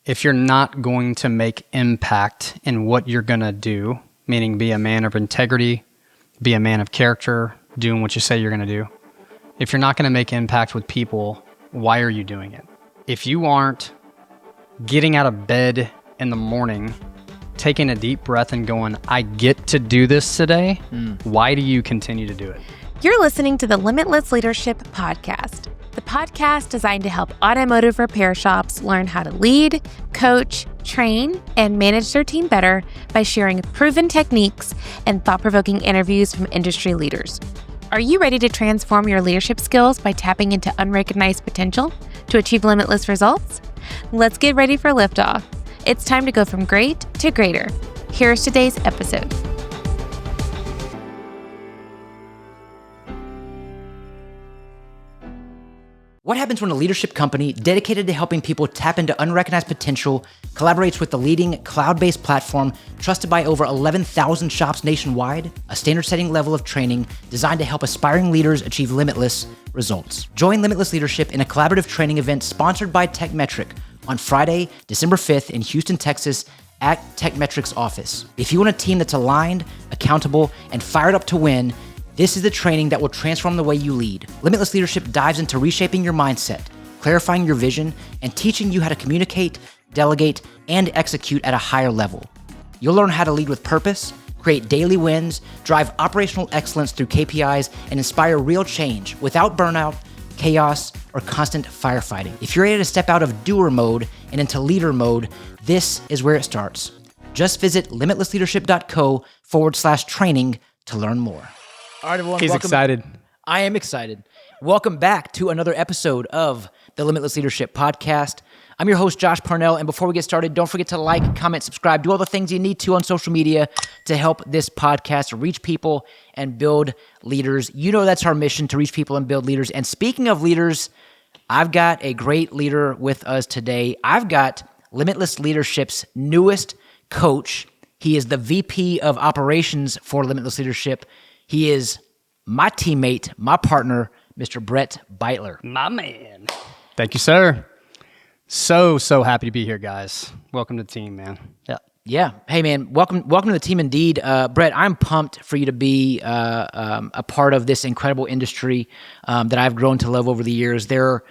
if you're not going to make impact in what you're going to do, meaning be a man of integrity, be a man of character, doing what you say you're going to do. If you're not going to make impact with people, why are you doing it? If you aren't getting out of bed in the morning, taking a deep breath and going, I get to do this today, why do you continue to do it? You're listening to the Limitless Leadership podcast, the podcast designed to help automotive repair shops learn how to lead, coach, train, and manage their team better by sharing proven techniques and thought-provoking interviews from industry leaders. Are you ready to transform your leadership skills by tapping into unrecognized potential to achieve limitless results? Let's get ready for liftoff. It's time to go from great to greater. Here's today's episode. What happens when a leadership company dedicated to helping people tap into unrecognized potential collaborates with the leading cloud-based platform trusted by over 11,000 shops nationwide, a standard-setting level of training designed to help aspiring leaders achieve limitless results? Join Limitless Leadership in a collaborative training event sponsored by TechMetric on Friday, December 5th in Houston, Texas at TechMetric's office. If you want a team that's aligned, accountable, and fired up to win, this is the training that will transform the way you lead. Limitless Leadership dives into reshaping your mindset, clarifying your vision, and teaching you how to communicate, delegate, and execute at a higher level. You'll learn how to lead with purpose, create daily wins, drive operational excellence through KPIs, and inspire real change without burnout, chaos, or constant firefighting. If you're ready to step out of doer mode and into leader mode, this is where it starts. Just visit limitlessleadership.co/training to learn more. All right, everyone. He's excited. I am excited. Welcome back to another episode of the Limitless Leadership podcast. I'm your host, Josh Parnell, and before we get started, don't forget to like, comment, subscribe, do all the things you need to on social media to help this podcast reach people and build leaders. You know that's our mission, to reach people and build leaders. And speaking of leaders, I've got a great leader with us today. I've got Limitless Leadership's newest coach. He is the VP of Operations for Limitless Leadership. He is my teammate, my partner, Mr. Bret Beitler. My man. Thank you, sir. So happy to be here, guys. Welcome to the team, man. Yeah. Hey, man, welcome to the team indeed. Bret, I'm pumped for you to be a part of this incredible industry that I've grown to love over the years. They're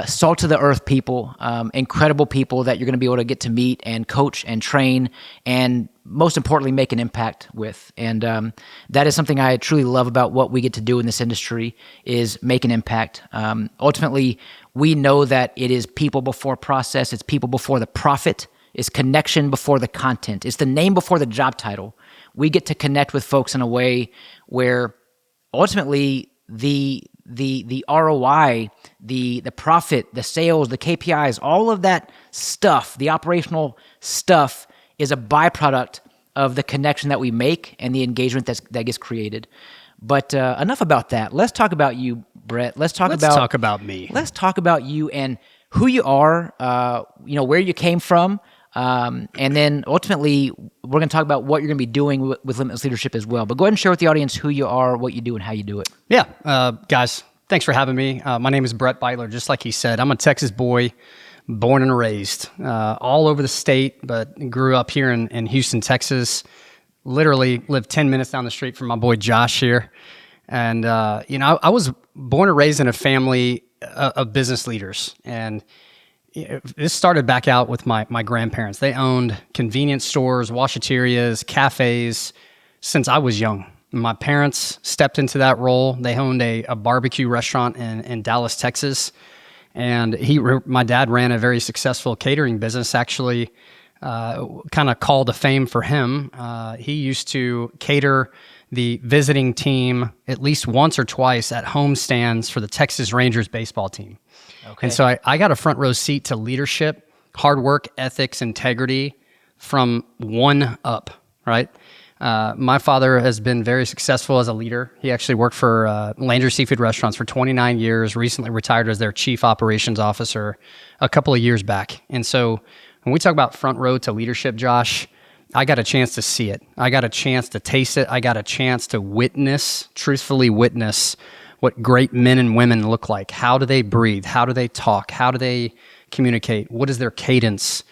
salt of the earth people, incredible people that you're going to be able to get to meet and coach and train and most importantly, make an impact with. And that is something I truly love about what we get to do in this industry is make an impact. Ultimately, we know that it is people before process. It's people before the profit. It's connection before the content. It's the name before the job title. We get to connect with folks in a way where ultimately the ROI, the profit, the sales, the KPIs, all of that stuff, the operational stuff is a byproduct of the connection that we make and the engagement that gets created. But enough about that. Let's talk about you, Bret. Let's talk about me. Let's talk about you and who you are, where you came from, and then ultimately we're going to talk about what you're going to be doing with Limitless Leadership as well. But go ahead and share with the audience who you are, what you do, and how you do it. Yeah, guys, thanks for having me. My name is Bret Beitler, just like he said. I'm a Texas boy, born and raised all over the state, but grew up here in Houston, Texas. Literally lived 10 minutes down the street from my boy Josh here. And, I was born and raised in a family of business leaders. And this started back out with my grandparents. They owned convenience stores, washaterias, cafes since I was young. My parents stepped into that role. They owned a barbecue restaurant in Dallas, Texas. And my dad ran a very successful catering business, actually, kind of call to fame for him. He used to cater the visiting team at least once or twice at home stands for the Texas Rangers baseball team. Okay. And so I got a front row seat to leadership, hard work, ethics, integrity from one up, right? My father has been very successful as a leader. He actually worked for Landry Seafood Restaurants for 29 years, recently retired as their chief operations officer a couple of years back. And so when we talk about front row to leadership, Josh, I got a chance to see it. I got a chance to taste it. I got a chance to truthfully witness what great men and women look like. How do they breathe? How do they talk? How do they communicate? What is their cadence?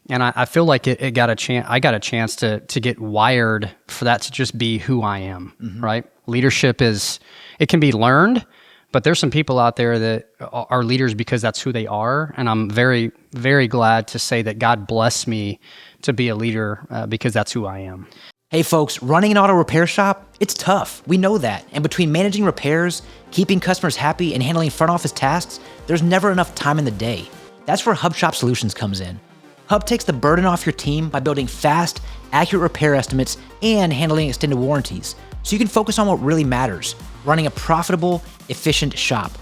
And I feel like it got a chance. I got a chance to get wired for that to just be who I am, right? Leadership it can be learned, but there's some people out there that are leaders because that's who they are. And I'm very, very glad to say that God blessed me to be a leader because that's who I am. Hey folks, running an auto repair shop, it's tough. We know that. And between managing repairs, keeping customers happy, and handling front office tasks, there's never enough time in the day. That's where Hub Shop Solutions comes in. Hub takes the burden off your team by building fast, accurate repair estimates and handling extended warranties, so you can focus on what really matters, running a profitable, efficient shop.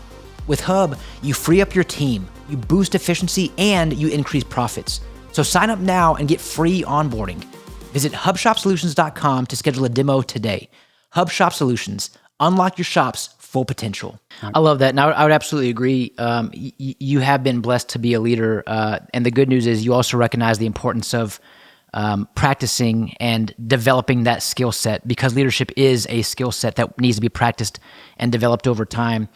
With Hub, you free up your team, you boost efficiency, and you increase profits. So sign up now and get free onboarding. Visit hubshopsolutions.com to schedule a demo today. Hub Shop Solutions. Unlock your shop's full potential. I love that. And I would absolutely agree. You have been blessed to be a leader. And the good news is you also recognize the importance of practicing and developing that skill set, because leadership is a skill set that needs to be practiced and developed over time.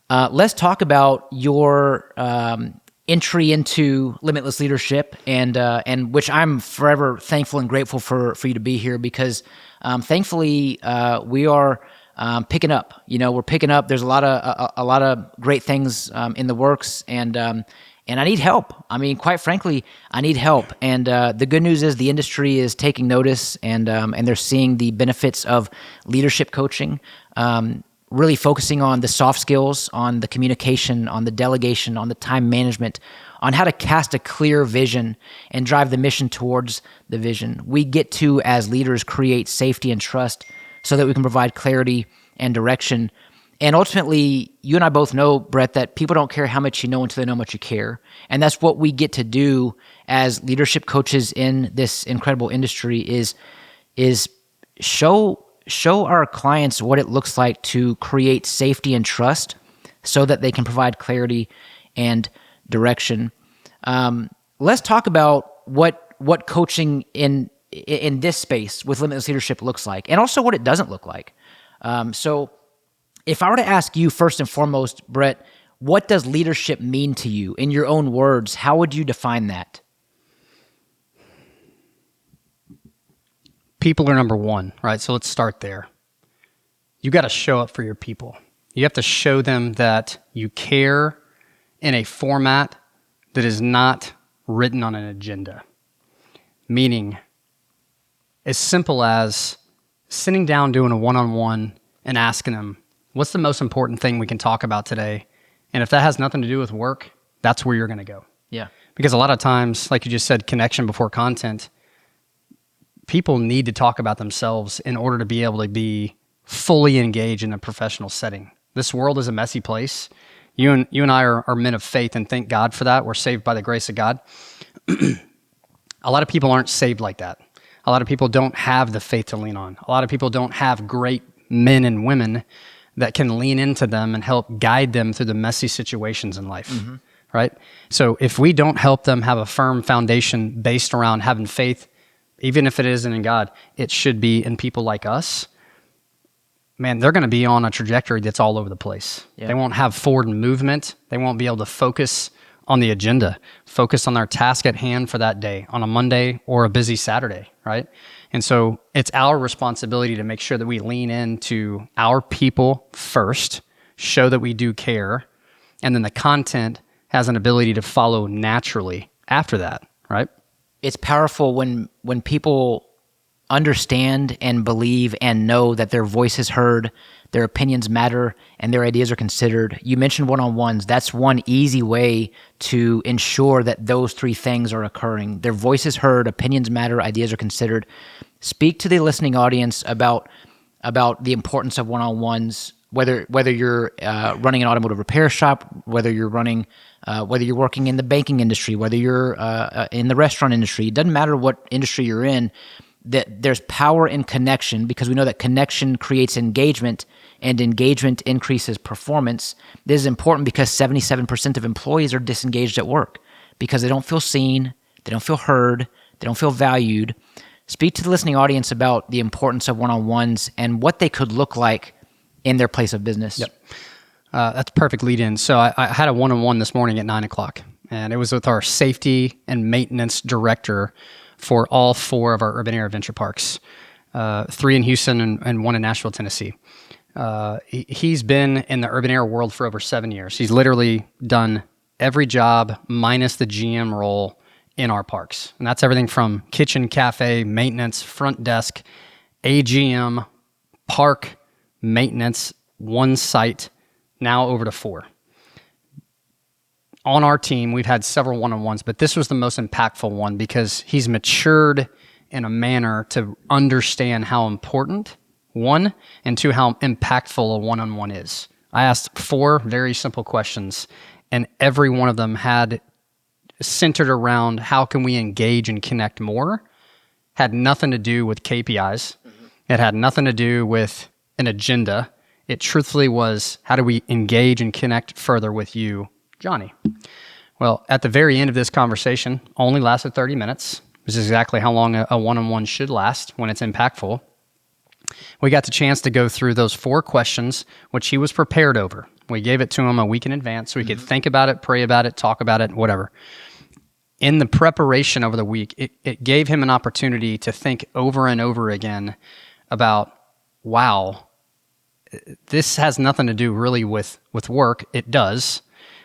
Let's talk about your entry into Limitless Leadership, and which I'm forever thankful and grateful for you to be here, because thankfully we are picking up. We're picking up. There's a lot of great things in the works, and I need help. I mean, quite frankly, I need help. And the good news is the industry is taking notice, and they're seeing the benefits of leadership coaching. Really focusing on the soft skills, on the communication, on the delegation, on the time management, on how to cast a clear vision and drive the mission towards the vision. We get to, as leaders, create safety and trust so that we can provide clarity and direction. And ultimately, you and I both know, Bret, that people don't care how much you know until they know how much you care. And that's what we get to do as leadership coaches in this incredible industry is show our clients what it looks like to create safety and trust so that they can provide clarity and direction. Let's talk about what coaching in this space with Limitless Leadership looks like, and also what it doesn't look like. So if I were to ask you first and foremost, Bret, what does leadership mean to you in your own words? How would you define that? People are number one, right? So let's start there. You got to show up for your people. You have to show them that you care in a format that is not written on an agenda. Meaning, as simple as sitting down, doing a one-on-one and asking them, what's the most important thing we can talk about today? And if that has nothing to do with work, that's where you're going to go. Yeah. Because a lot of times, like you just said, connection before content, people need to talk about themselves in order to be able to be fully engaged in a professional setting. This world is a messy place. You and I are men of faith, and thank God for that. We're saved by the grace of God. A lot of people aren't saved like that. A lot of people don't have the faith to lean on. A lot of people don't have great men and women that can lean into them and help guide them through the messy situations in life, right? So if we don't help them have a firm foundation based around having faith, even if it isn't in God, it should be in people like us. Man, they're going to be on a trajectory that's all over the place. Yeah. They won't have forward movement. They won't be able to focus on the agenda, focus on their task at hand for that day on a Monday or a busy Saturday, right? And so it's our responsibility to make sure that we lean into our people first, show that we do care, and then the content has an ability to follow naturally after that, right? It's powerful when people understand and believe and know that their voice is heard, their opinions matter, and their ideas are considered. You mentioned one-on-ones. That's one easy way to ensure that those three things are occurring. Their voice is heard, opinions matter, ideas are considered. Speak to the listening audience about the importance of one-on-ones, whether you're running an automotive repair shop, whether you're working in the banking industry, whether you're in the restaurant industry. It doesn't matter what industry you're in. That there's power in connection, because we know that connection creates engagement, and engagement increases performance. This is important because 77% of employees are disengaged at work because they don't feel seen, they don't feel heard, they don't feel valued. Speak to the listening audience about the importance of one-on-ones and what they could look like in their place of business. Yep. That's a perfect lead in. So I had a one-on-one this morning at 9:00. and it was with our safety and maintenance director for all 4 of our urban air adventure parks, 3 in Houston and 1 in Nashville, Tennessee. He's been in the urban air world for over 7 years. He's literally done every job minus the GM role in our parks. And that's everything from kitchen, cafe, maintenance, front desk, AGM, park, maintenance, 1 site, now over to 4. On our team, we've had several one-on-ones, but this was the most impactful one because he's matured in a manner to understand how important, 1, and 2, how impactful a one-on-one is. I asked 4 very simple questions, and every one of them had centered around how can we engage and connect more. Had nothing to do with KPIs. It had nothing to do with an agenda. It truthfully was, how do we engage and connect further with you, Johnny? Well, at the very end of this conversation, only lasted 30 minutes, which is exactly how long a one-on-one should last when it's impactful. We got the chance to go through those 4 questions, which he was prepared over. We gave it to him a week in advance so he could think about it, pray about it, talk about it, whatever. In the preparation over the week, it gave him an opportunity to think over and over again about, wow, this has nothing to do really with work. It does.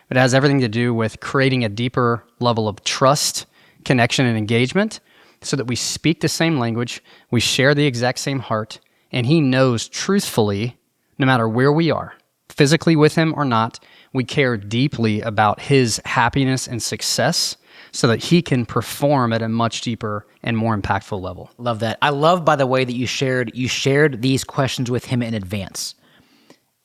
It has everything to do with creating a deeper level of trust, connection, and engagement so that we speak the same language, we share the exact same heart, and he knows truthfully, no matter where we are, physically with him or not, we care deeply about his happiness and success so that he can perform at a much deeper and more impactful level. Love that. I love, by the way, that you shared these questions with him in advance.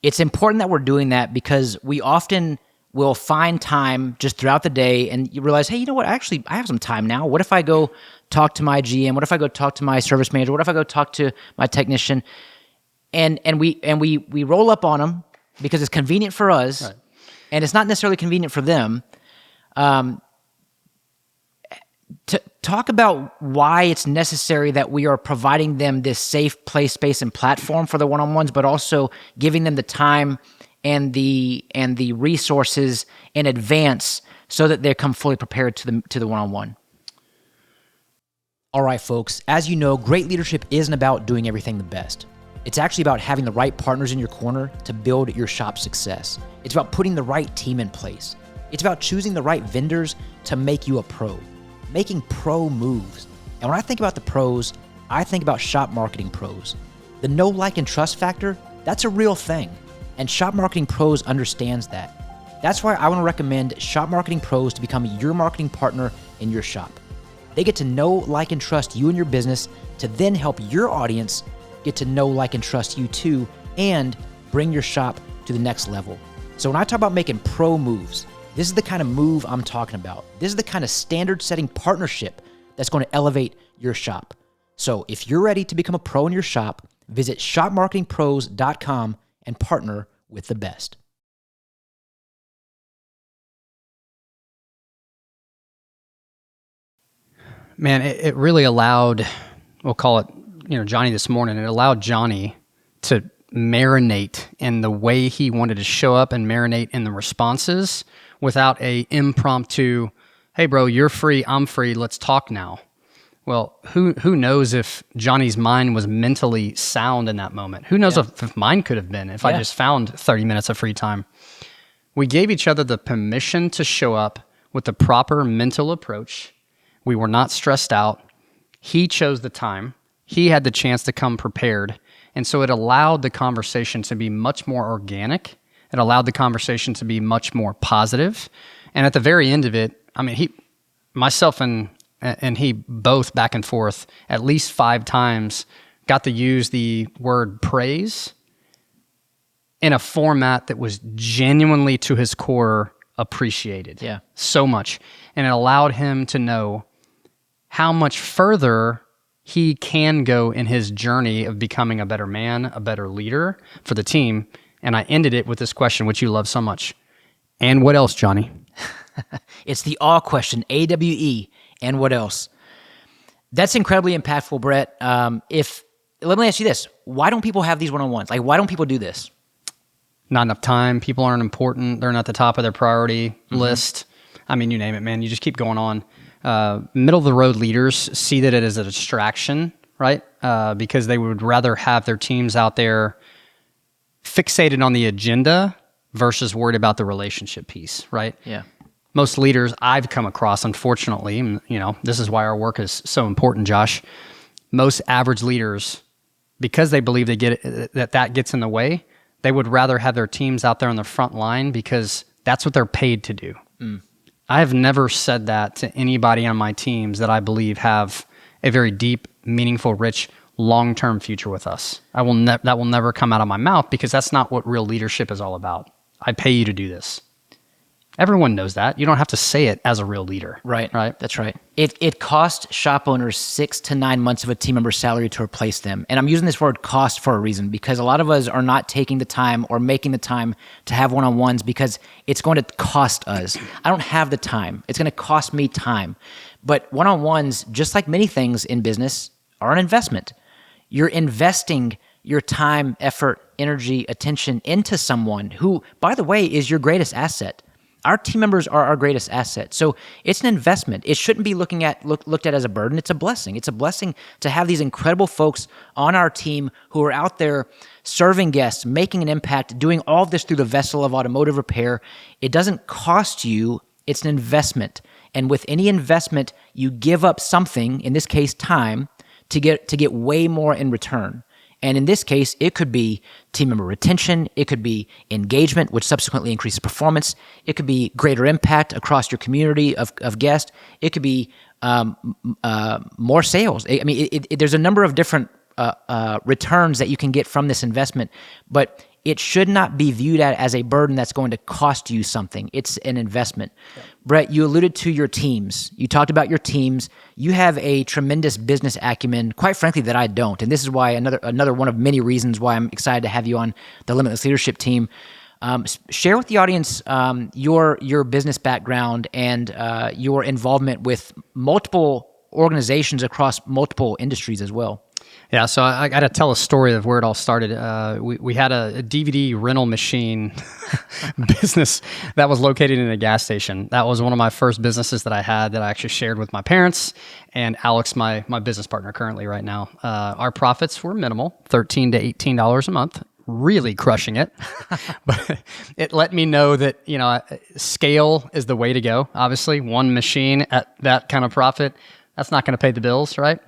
It's important that we're doing that because we often will find time just throughout the day and you realize, hey, you know what? Actually, I have some time now. What if I go talk to my GM? What if I go talk to my service manager? What if I go talk to my technician? And we roll up on them because it's convenient for us, right, and it's not necessarily convenient for them. To talk about why it's necessary that we are providing them this safe place, space, and platform for the one-on-ones, but also giving them the time and the resources in advance so that they come fully prepared to the one-on-one. All right, folks, as you know, great leadership isn't about doing everything the best. It's actually about having the right partners in your corner to build your shop's success. It's about putting the right team in place. It's about choosing the right vendors to make you a pro, making pro moves. And when I think about the pros, I think about shop marketing pros. The know, like, and trust factor, that's a real thing. And Shop Marketing Pros understands that. That's why I want to recommend Shop Marketing Pros to become your marketing partner in your shop. They get to know, like, and trust you and your business to then help your audience get to know, like, and trust you too, and bring your shop to the next level. So when I talk about making pro moves, this is the kind of move I'm talking about. This is the kind of standard-setting partnership that's going to elevate your shop. So if you're ready to become a pro in your shop, visit shopmarketingpros.com and partner with the best. Man, it really allowed, we'll call it, Johnny this morning, it allowed Johnny to marinate in the way he wanted to show up and marinate in the responses without a impromptu, hey bro, you're free, I'm free, let's talk now. Well, who knows if Johnny's mind was mentally sound in that moment? Who knows if mine could have been if I just found 30 minutes of free time? We gave each other the permission to show up with the proper mental approach. We were not stressed out. He chose the time. He had the chance to come prepared. And so it allowed the conversation to be much more organic. It allowed the conversation to be much more positive. And at the very end of it, I mean, myself and he both back and forth at least 5 times got to use the word praise in a format that was genuinely to his core appreciated. Yeah. So much. And it allowed him to know how much further he can go in his journey of becoming a better man, a better leader for the team. And I ended it with this question, which you love so much. And what else, Johnny? It's the awe question, AWE. And what else? That's incredibly impactful, Bret. Let me ask you this. Why don't people have these one-on-ones? Like, why don't people do this? Not enough time. People aren't important. They're not at the top of their priority list. I mean, you name it, man. You just keep going on. Middle of the road leaders see that it as a distraction, right? Because they would rather have their teams out there fixated on the agenda versus worried about the relationship piece, right? Yeah. Most leaders I've come across, unfortunately, and, this is why our work is so important, Josh. Most average leaders, because they believe that gets in the way, they would rather have their teams out there on the front line because that's what they're paid to do. I have never said that to anybody on my teams that I believe have a very deep, meaningful, rich, long-term future with us. That will never come out of my mouth because that's not what real leadership is all about. I pay you to do this. Everyone knows that. You don't have to say it as a real leader. Right. That's right. It costs shop owners 6 to 9 months of a team member's salary to replace them. And I'm using this word cost for a reason because a lot of us are not taking the time or making the time to have one-on-ones because it's going to cost us. I don't have the time. It's going to cost me time. But one-on-ones, just like many things in business, are an investment. You're investing your time, effort, energy, attention into someone who, by the way, is your greatest asset. Our team members are our greatest asset. So it's an investment. It shouldn't be looked at as a burden. It's a blessing. It's a blessing to have these incredible folks on our team who are out there serving guests, making an impact, doing all of this through the vessel of automotive repair. It doesn't cost you. It's an investment. And with any investment, you give up something, in this case, time, to get way more in return. And in this case, it could be team member retention. It could be engagement, which subsequently increases performance. It could be greater impact across your community of guests. It could be more sales. I mean, there's a number of different returns that you can get from this investment, but it should not be viewed as a burden that's going to cost you something. It's an investment. Yeah. Bret, you alluded to your teams. You talked about your teams. You have a tremendous business acumen, quite frankly, that I don't. And this is why another one of many reasons why I'm excited to have you on the Limitless Leadership team. Share with the audience your business background and your involvement with multiple organizations across multiple industries as well. Yeah, so I got to tell a story of where it all started. We had a DVD rental machine business that was located in a gas station. That was one of my first businesses that I had that I actually shared with my parents and Alex, my business partner currently right now. Our profits were minimal, $13 to $18 a month, really crushing it. But it let me know that, scale is the way to go. Obviously, one machine at that kind of profit, that's not going to pay the bills, right?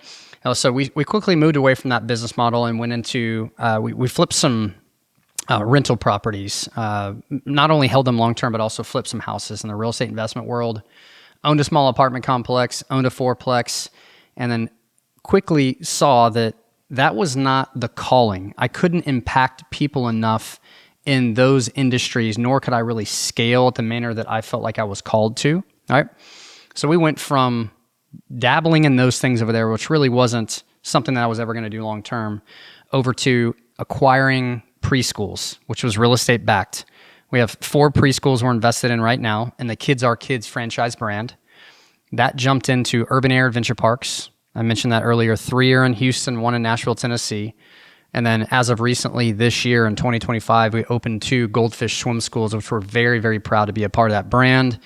So we quickly moved away from that business model and went into, we flipped some rental properties, not only held them long-term, but also flipped some houses in the real estate investment world, owned a small apartment complex, owned a fourplex, and then quickly saw that was not the calling. I couldn't impact people enough in those industries, nor could I really scale at the manner that I felt like I was called to, all right? So we went from dabbling in those things over there, which really wasn't something that I was ever going to do long term, over to acquiring preschools, which was real estate backed. We have 4 preschools we're invested in right now, and the Kids Are Kids franchise brand. That jumped into urban air adventure parks. I mentioned that earlier. 3 are in Houston, 1 in Nashville, Tennessee. And then as of recently this year in 2025, we opened 2 Goldfish swim schools, which we're very, very proud to be a part of that brand.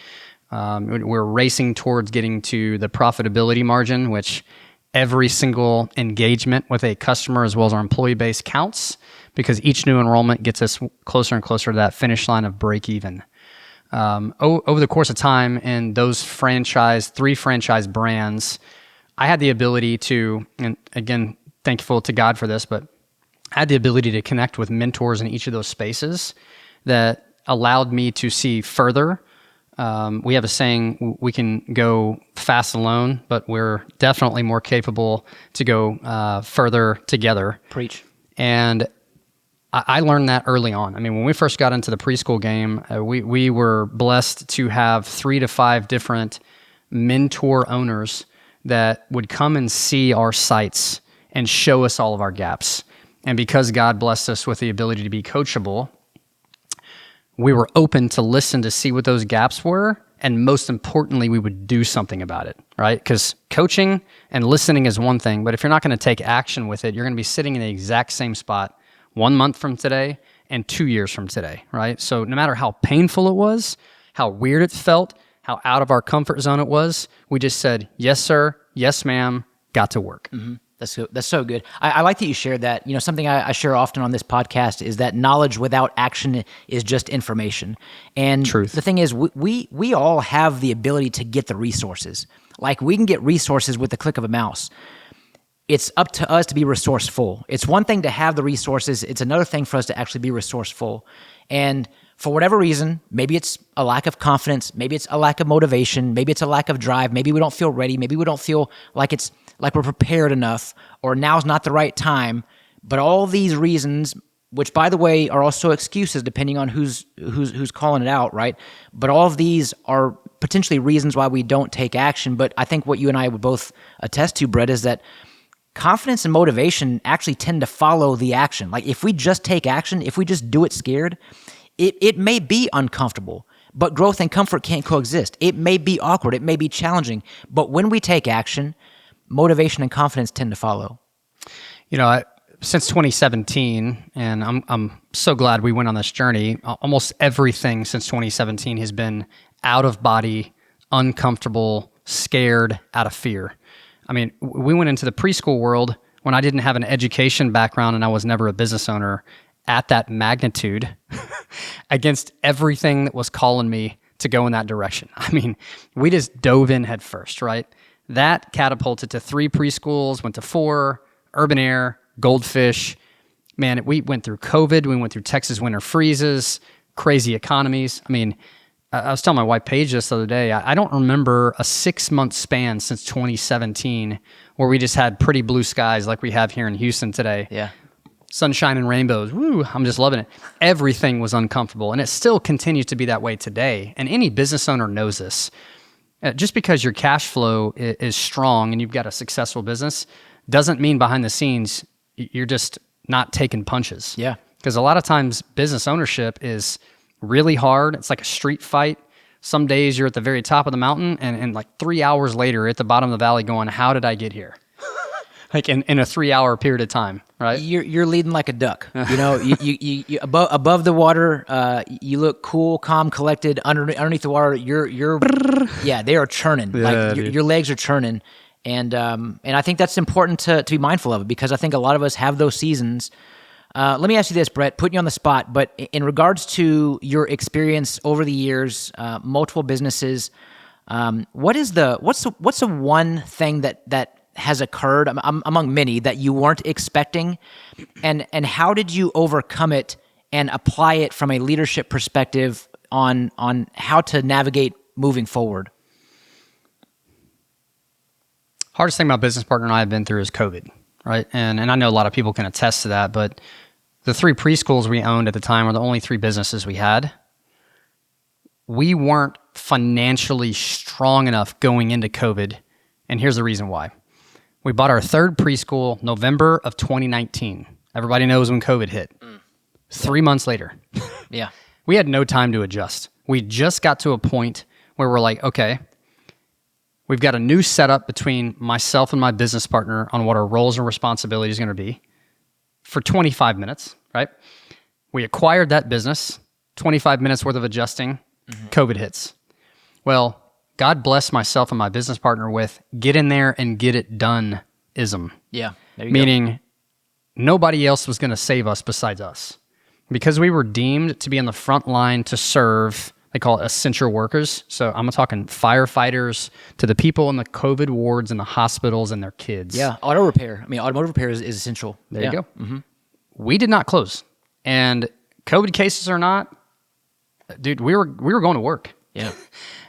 We're racing towards getting to the profitability margin, which every single engagement with a customer as well as our employee base counts, because each new enrollment gets us closer and closer to that finish line of break even. Over the course of time in those 3 franchise brands, I had the ability to, and again, thankful to God for this, but I had the ability to connect with mentors in each of those spaces that allowed me to see further. We have a saying, we can go fast alone, but we're definitely more capable to go further together. Preach. And I learned that early on. I mean, when we first got into the preschool game, we were blessed to have 3 to 5 different mentor owners that would come and see our sites and show us all of our gaps. And because God blessed us with the ability to be coachable, we were open to listen to see what those gaps were, and most importantly, we would do something about it, right? Because coaching and listening is one thing, but if you're not going to take action with it, you're going to be sitting in the exact same spot 1 month from today and 2 years from today, right? So no matter how painful it was, how weird it felt, how out of our comfort zone it was. We just said, yes, sir. Yes, ma'am. Got to work. That's so good. I like that you shared that. Something I share often on this podcast is that knowledge without action is just information. And Truth. The thing is, we all have the ability to get the resources. Like, we can get resources with the click of a mouse. It's up to us to be resourceful. It's one thing to have the resources. It's another thing for us to actually be resourceful. And for whatever reason, maybe it's a lack of confidence, maybe it's a lack of motivation, maybe it's a lack of drive, maybe we don't feel ready, maybe we don't feel like we're prepared enough, or now's not the right time. But all these reasons, which by the way are also excuses depending on who's calling it out, right? But all of these are potentially reasons why we don't take action. But I think what you and I would both attest to, Bret, is that confidence and motivation actually tend to follow the action. Like, if we just take action, if we just do it scared, it may be uncomfortable, but growth and comfort can't coexist. It may be awkward, it may be challenging, but when we take action, motivation and confidence tend to follow. Since 2017, and I'm so glad we went on this journey, almost everything since 2017 has been out of body, uncomfortable, scared, out of fear. I mean, we went into the preschool world when I didn't have an education background and I was never a business owner at that magnitude against everything that was calling me to go in that direction. I mean, we just dove in head first, right? That catapulted to 3 preschools, went to 4, Urban Air, Goldfish. Man, we went through COVID. We went through Texas winter freezes, crazy economies. I mean, I was telling my wife Paige this the other day, I don't remember a 6-month span since 2017 where we just had pretty blue skies like we have here in Houston today. Yeah. Sunshine and rainbows. Woo, I'm just loving it. Everything was uncomfortable, and it still continues to be that way today. And any business owner knows this. Just because your cash flow is strong and you've got a successful business doesn't mean behind the scenes you're just not taking punches. Yeah. Because a lot of times business ownership is really hard. It's like a street fight. Some days you're at the very top of the mountain and like 3 hours later you're at the bottom of the valley going, how did I get here? Like in a 3-hour period of time, right? You're leading like a duck. You above the water. You look cool, calm, collected. Underneath the water, they are churning. Yeah, your legs are churning, and I think that's important to be mindful of, because I think a lot of us have those seasons. Let me ask you this, Bret, putting you on the spot, but in regards to your experience over the years, multiple businesses, what's the one thing that has occurred among many that you weren't expecting, and how did you overcome it and apply it from a leadership perspective on how to navigate moving forward? Hardest thing my business partner and I have been through is COVID, right? And I know a lot of people can attest to that, but the 3 preschools we owned at the time were the only 3 businesses we had. We weren't financially strong enough going into COVID, and here's the reason why. We bought our 3rd preschool November of 2019. Everybody knows when COVID hit. 3 months later. Yeah. We had no time to adjust. We just got to a point where we're like, okay, we've got a new setup between myself and my business partner on what our roles and responsibilities are going to be for 25 minutes, right? We acquired that business, 25 minutes worth of adjusting, COVID hits. Well, God bless myself and my business partner with get in there and get it done-ism. Yeah. There you Meaning nobody else was going to save us besides us. Because we were deemed to be on the front line to serve, they call it essential workers. So I'm talking firefighters to the people in the COVID wards and the hospitals and their kids. Yeah. Auto repair. I mean, automotive repair is essential. There you go. Mm-hmm. We did not close. And COVID cases or not, dude, we were going to work. Yeah.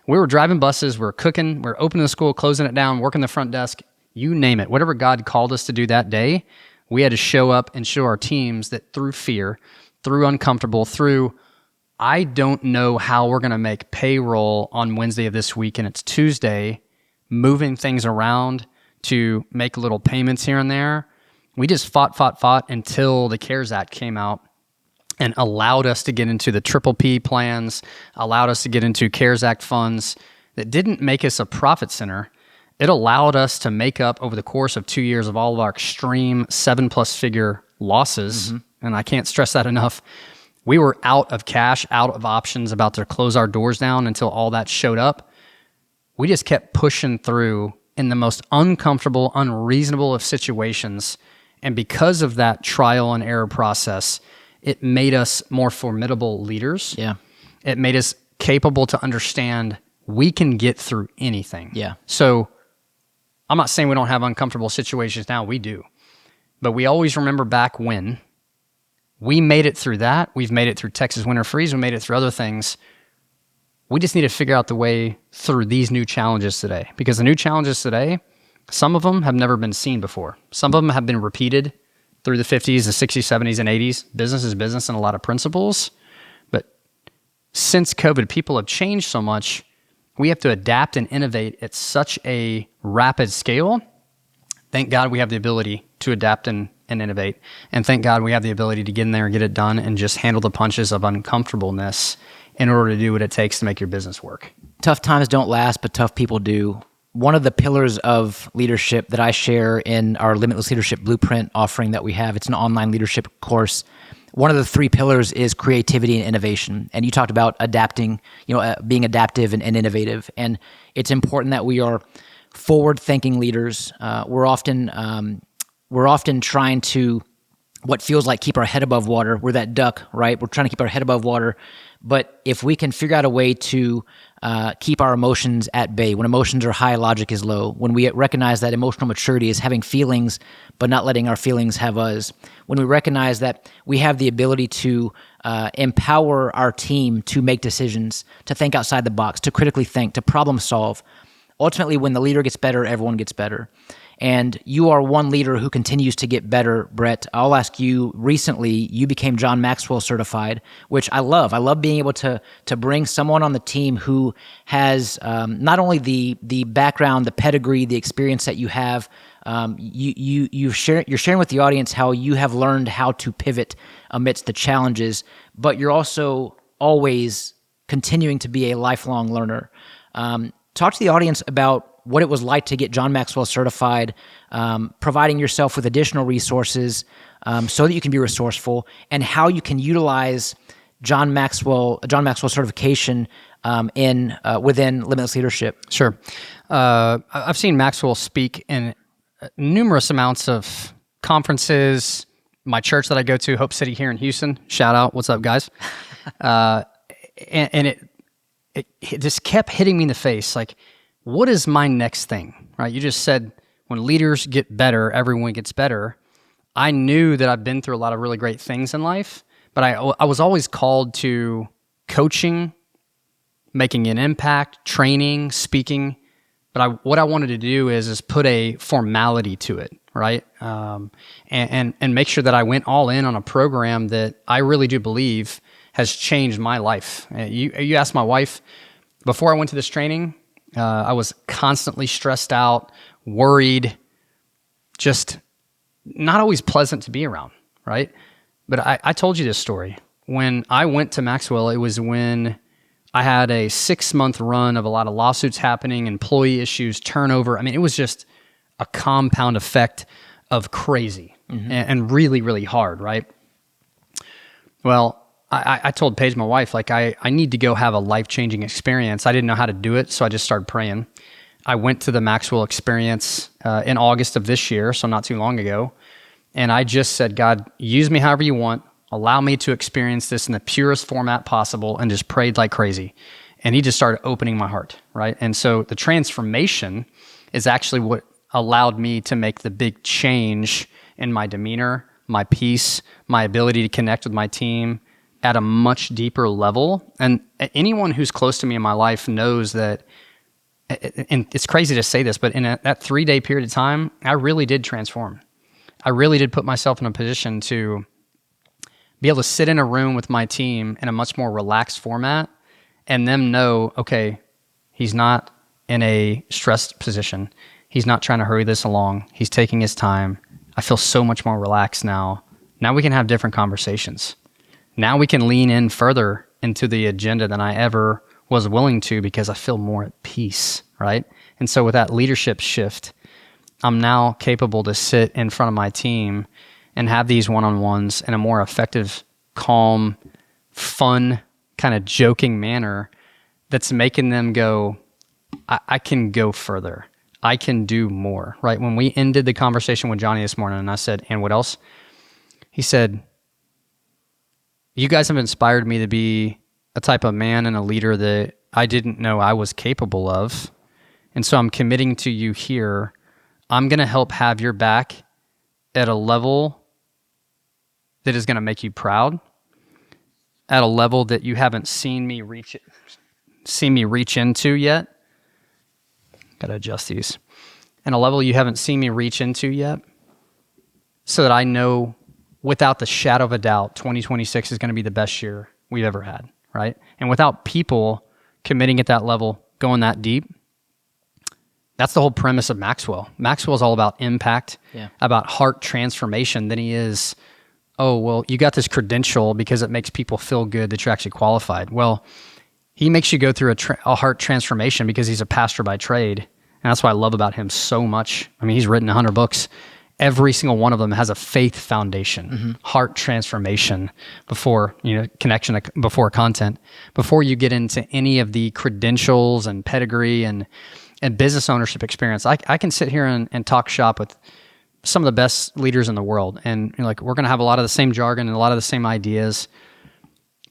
We were driving buses, we were cooking, we were opening the school, closing it down, working the front desk, you name it. Whatever God called us to do that day, we had to show up and show our teams that through fear, through uncomfortable, through I don't know how we're going to make payroll on Wednesday of this week and it's Tuesday, moving things around to make little payments here and there. We just fought until the CARES Act came out and allowed us to get into the PPP plans, allowed us to get into CARES Act funds that didn't make us a profit center. It allowed us to make up over the course of 2 years of all of our extreme 7+ figure losses. And I can't stress that enough. We were out of cash, out of options, about to close our doors down until all that showed up. we just kept pushing through in the most uncomfortable, unreasonable of situations. And because of that trial and error process, it made us more formidable leaders. Yeah. It made us capable to understand we can get through anything. Yeah. So I'm not saying we don't have uncomfortable situations now. We do. But we always remember back when we made it through that. We've made it through Texas winter freeze. We made it through other things. We just need to figure out the way through these new challenges today, because the new challenges today, some of them have never been seen before. Some of them have been repeated through the 50s, the 60s, 70s, and 80s. Business is business and a lot of principles. But since COVID, people have changed so much. We have to adapt and innovate at such a rapid scale. Thank God we have the ability to adapt and innovate. And thank God we have the ability to get in there and get it done and just handle the punches of uncomfortableness in order to do what it takes to make your business work. Tough times don't last, but tough people do. One of the pillars of leadership that I share in our Limitless Leadership Blueprint offering that we have, it's an online leadership course. One of the 3 pillars is creativity and innovation. And you talked about adapting, being adaptive and innovative. And it's important that we are forward-thinking leaders. We're often trying to what feels like keep our head above water. We're that duck, right? We're trying to keep our head above water. But if we can figure out a way to keep our emotions at bay, when emotions are high, logic is low. When we recognize that emotional maturity is having feelings, but not letting our feelings have us. When we recognize that we have the ability to empower our team to make decisions, to think outside the box, to critically think, to problem solve. Ultimately, when the leader gets better, everyone gets better. And you are one leader who continues to get better, Bret. I'll ask you, recently, you became John Maxwell certified, which I love. I love being able to bring someone on the team who has not only the background, the pedigree, the experience that you have. You're sharing with the audience how you have learned how to pivot amidst the challenges, but you're also always continuing to be a lifelong learner. Talk to the audience about what it was like to get John Maxwell certified, providing yourself with additional resources so that you can be resourceful, and how you can utilize John Maxwell certification within Limitless Leadership. Sure. I've seen Maxwell speak in numerous amounts of conferences. My church that I go to, Hope City here in Houston. Shout out. What's up, guys? And it just kept hitting me in the face. Like, what is my next thing, right? You just said when leaders get better, everyone gets better. I knew that I've been through a lot of really great things in life, but I was always called to coaching, making an impact, training, speaking. But what I wanted to do is put a formality to it, right? And make sure that I went all in on a program that I really do believe has changed my life. You asked my wife, before I went to this training, I was constantly stressed out, worried, just not always pleasant to be around, right? But I told you this story. When I went to Maxwell, it was when I had a 6-month run of a lot of lawsuits happening, employee issues, turnover. I mean, it was just a compound effect of crazy and really, really hard, right? Well, I told Paige, my wife, like, I need to go have a life-changing experience. I didn't know how to do it, so I just started praying. I went to the Maxwell experience in August of this year, so not too long ago, and I just said, God, use me however you want. Allow me to experience this in the purest format possible, and just prayed like crazy. And he just started opening my heart, right? And so the transformation is actually what allowed me to make the big change in my demeanor, my peace, my ability to connect with my team at a much deeper level. And anyone who's close to me in my life knows that, and it's crazy to say this, but in that 3-day period of time, I really did transform. I really did put myself in a position to be able to sit in a room with my team in a much more relaxed format and them know, okay, he's not in a stressed position. He's not trying to hurry this along. He's taking his time. I feel so much more relaxed now. Now we can have different conversations. Now we can lean in further into the agenda than I ever was willing to, because I feel more at peace, right? And so with that leadership shift, I'm now capable to sit in front of my team and have these one-on-ones in a more effective, calm, fun, kind of joking manner that's making them go, I can go further. I can do more, right? When we ended the conversation with Johnny this morning and I said, and what else? He said, you guys have inspired me to be a type of man and a leader that I didn't know I was capable of. And so I'm committing to you here. I'm going to help have your back at a level that is going to make you proud, at a level that you haven't seen me reach into yet. Got to adjust these. And a level you haven't seen me reach into yet, so that I know without the shadow of a doubt, 2026 is going to be the best year we've ever had, right? And without people committing at that level, going that deep, that's the whole premise of Maxwell. Maxwell is all about impact, about heart transformation than he is, oh, well, you got this credential because it makes people feel good that you're actually qualified. Well, he makes you go through a heart transformation because he's a pastor by trade. And that's what I love about him so much. I mean, he's written 100 books. Every single one of them has a faith foundation, heart transformation before, connection before content, before you get into any of the credentials and pedigree and business ownership experience. I can sit here and talk shop with some of the best leaders in the world. And we're going to have a lot of the same jargon and a lot of the same ideas.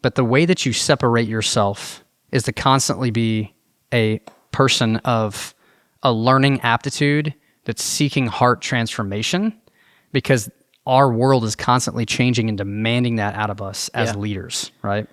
But the way that you separate yourself is to constantly be a person of a learning aptitude that's seeking heart transformation, because our world is constantly changing and demanding that out of us as leaders, right?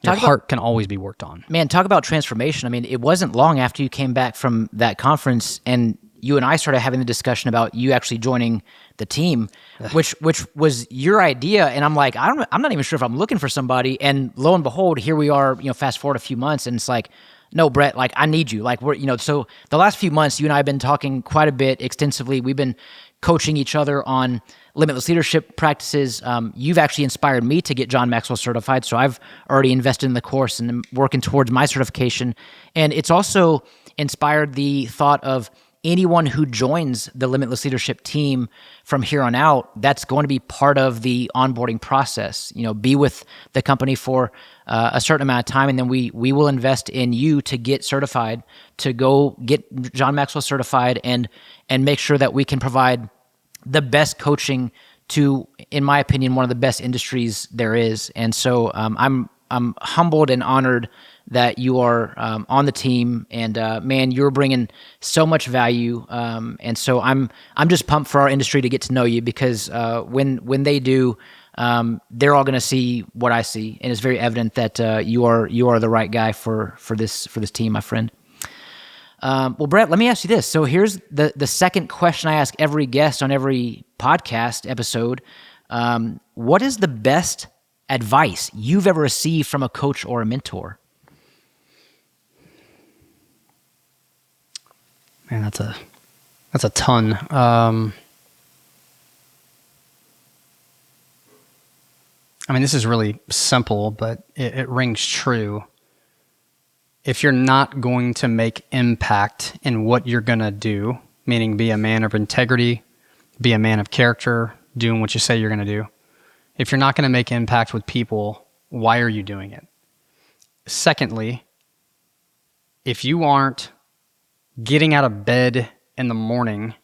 Your heart can always be worked on. Man, talk about transformation. I mean, it wasn't long after you came back from that conference and you and I started having the discussion about you actually joining the team, which was your idea. And I'm like, I'm not even sure if I'm looking for somebody. And lo and behold, here we are, fast forward a few months, and it's like, no, Bret, like I need you. Like so the last few months, you and I have been talking quite a bit extensively. We've been coaching each other on limitless leadership practices. You've actually inspired me to get John Maxwell certified. So I've already invested in the course and I'm working towards my certification. And it's also inspired the thought of anyone who joins the Limitless Leadership team from here on out, that's going to be part of the onboarding process. Be with the company for a certain amount of time, and then we will invest in you to get certified, to go get John Maxwell certified, and make sure that we can provide the best coaching to, in my opinion, one of the best industries there is. And so I'm humbled and honored that you are on the team, and man, you're bringing so much value. And so I'm just pumped for our industry to get to know you, because when they do, they're all going to see what I see, and it's very evident that you are the right guy for this team, my friend. Well, Bret, let me ask you this. So here's the second question I ask every guest on every podcast episode. What is the best advice you've ever received from a coach or a mentor? Man, that's a ton. This is really simple, but it rings true. If you're not going to make impact in what you're going to do, meaning be a man of integrity, be a man of character, doing what you say you're going to do. If you're not going to make impact with people, why are you doing it? Secondly, if you aren't getting out of bed in the morning,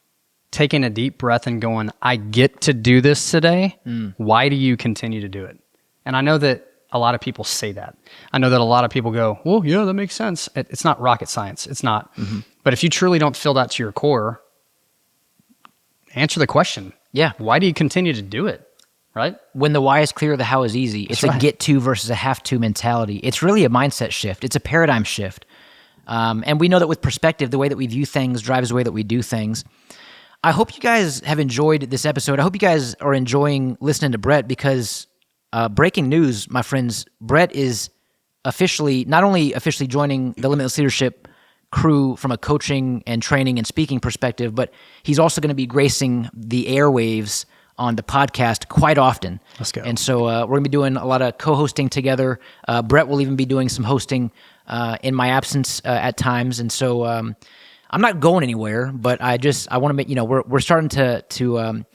taking a deep breath and going, I get to do this today, why do you continue to do it? And I know that a lot of people say that. I know that a lot of people go, well, yeah, that makes sense. It's not rocket science. It's not. But if you truly don't feel that to your core, answer the question. Yeah. Why do you continue to do it? Right? When the why is clear, the how is easy. It's a get to versus a have to mentality. It's really a mindset shift. It's a paradigm shift. And we know that with perspective, the way that we view things drives the way that we do things. I hope you guys have enjoyed this episode. I hope you guys are enjoying listening to Bret, because breaking news, my friends, Bret is not only officially joining the Limitless Leadership crew from a coaching and training and speaking perspective, but he's also going to be gracing the airwaves on the podcast quite often. Let's go. And so we're going to be doing a lot of co-hosting together. Bret will even be doing some hosting in my absence at times. And so I'm not going anywhere, but I want to make, we're starting to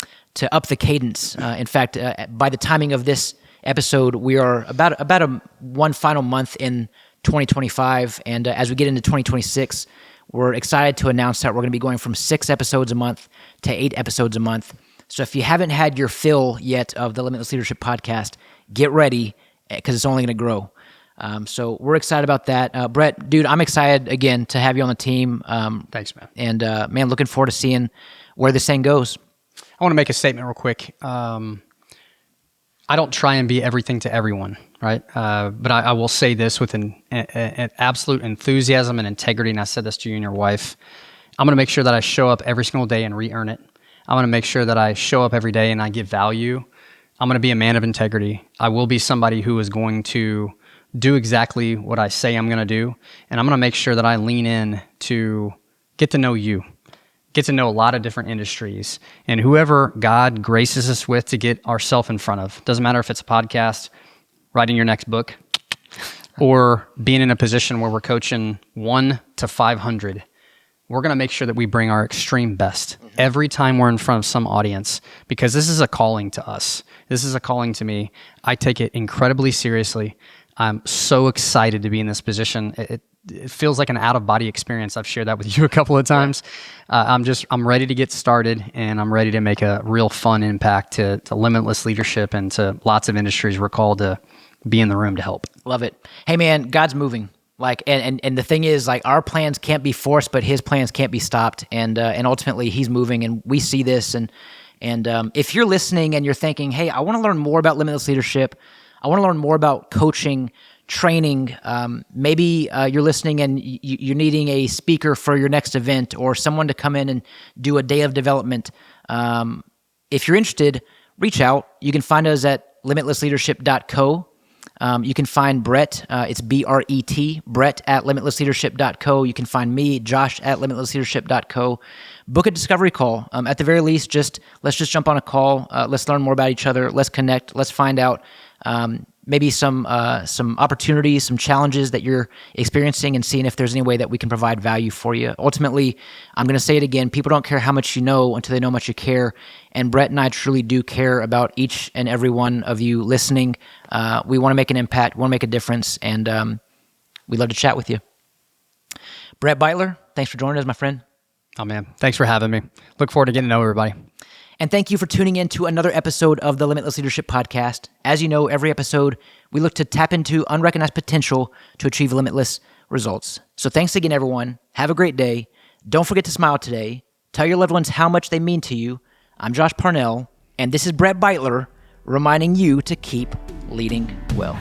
up the cadence. In fact, by the timing of this episode, we are about one final month in 2025. And as we get into 2026, we're excited to announce that we're going to be going from 6 episodes a month to 8 episodes a month. So if you haven't had your fill yet of the Limitless Leadership podcast, get ready because it's only going to grow. So we're excited about that. Bret, dude, I'm excited again to have you on the team. Thanks, man. And man, looking forward to seeing where this thing goes. I want to make a statement real quick. I don't try and be everything to everyone, right? But I will say this with an absolute enthusiasm and integrity, and I said this to you and your wife. I'm going to make sure that I show up every single day and re-earn it. I'm going to make sure that I show up every day and I give value. I'm going to be a man of integrity. I will be somebody who is going to do exactly what I say I'm going to do, and I'm going to make sure that I lean in to get to know you. Get to know a lot of different industries, and whoever God graces us with to get ourselves in front of. Doesn't matter if it's a podcast, writing your next book, or being in a position where we're coaching 1 to 500. We're going to make sure that we bring our extreme best every time we're in front of some audience, because this is a calling to us. This is a calling to me. I take it incredibly seriously. I'm so excited to be in this position. It feels like an out-of-body experience. I've shared that with you a couple of times. I'm ready to get started, and I'm ready to make a real fun impact to Limitless Leadership and to lots of industries we're called to be in the room to help. Love it. Hey man, God's moving. And the thing is, like, our plans can't be forced, but His plans can't be stopped. And ultimately He's moving, and we see this. And if you're listening and you're thinking, hey, I want to learn more about Limitless Leadership, I want to learn more about coaching, training. Maybe you're listening and you're needing a speaker for your next event or someone to come in and do a day of development. If you're interested, reach out. You can find us at limitlessleadership.co. You can find Bret, it's B-R-E-T, Bret at limitlessleadership.co. You can find me, Josh, at limitlessleadership.co. Book a discovery call. At the very least, let's just jump on a call. Let's learn more about each other. Let's connect. Let's find out maybe some opportunities, some challenges that you're experiencing, and seeing if there's any way that we can provide value for you. Ultimately, I'm going to say it again, people don't care how much you know until they know how much you care. And Bret and I truly do care about each and every one of you listening. We want to make an impact, we want to make a difference, and we'd love to chat with you. Bret Beitler, thanks for joining us, my friend. Oh man, thanks for having me. Look forward to getting to know everybody. And thank you for tuning in to another episode of the Limitless Leadership Podcast. As you know, every episode, we look to tap into unrecognized potential to achieve limitless results. So thanks again, everyone. Have a great day. Don't forget to smile today. Tell your loved ones how much they mean to you. I'm Josh Parnell, and this is Bret Beitler reminding you to keep leading well.